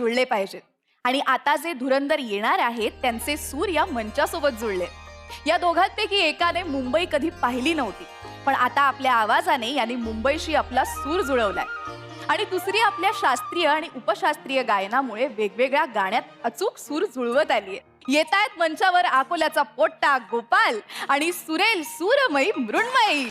जुळले पाहिजेत. आणि आता जे धुरंधर येणार आहेत त्यांचे सूर या मंचासोबत जुळले. या दोघांपैकी एकाने मुंबई कधी पाहिली नव्हती, पण आता आपल्या आवाजाने यांनी मुंबईशी आपला सूर जुळवलाय. आणि दुसरी आपल्या शास्त्रीय आणि उपशास्त्रीय गायनामुळे वेगवेगळ्या गाण्यात अचूक सूर जुळवत आलीये. येतायत मंचावर अकोल्याचा पोट्टा गोपाल आणि सुरेल सूरमयी मृण्मयी.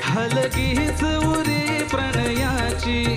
हलगीच उरी प्रणयाची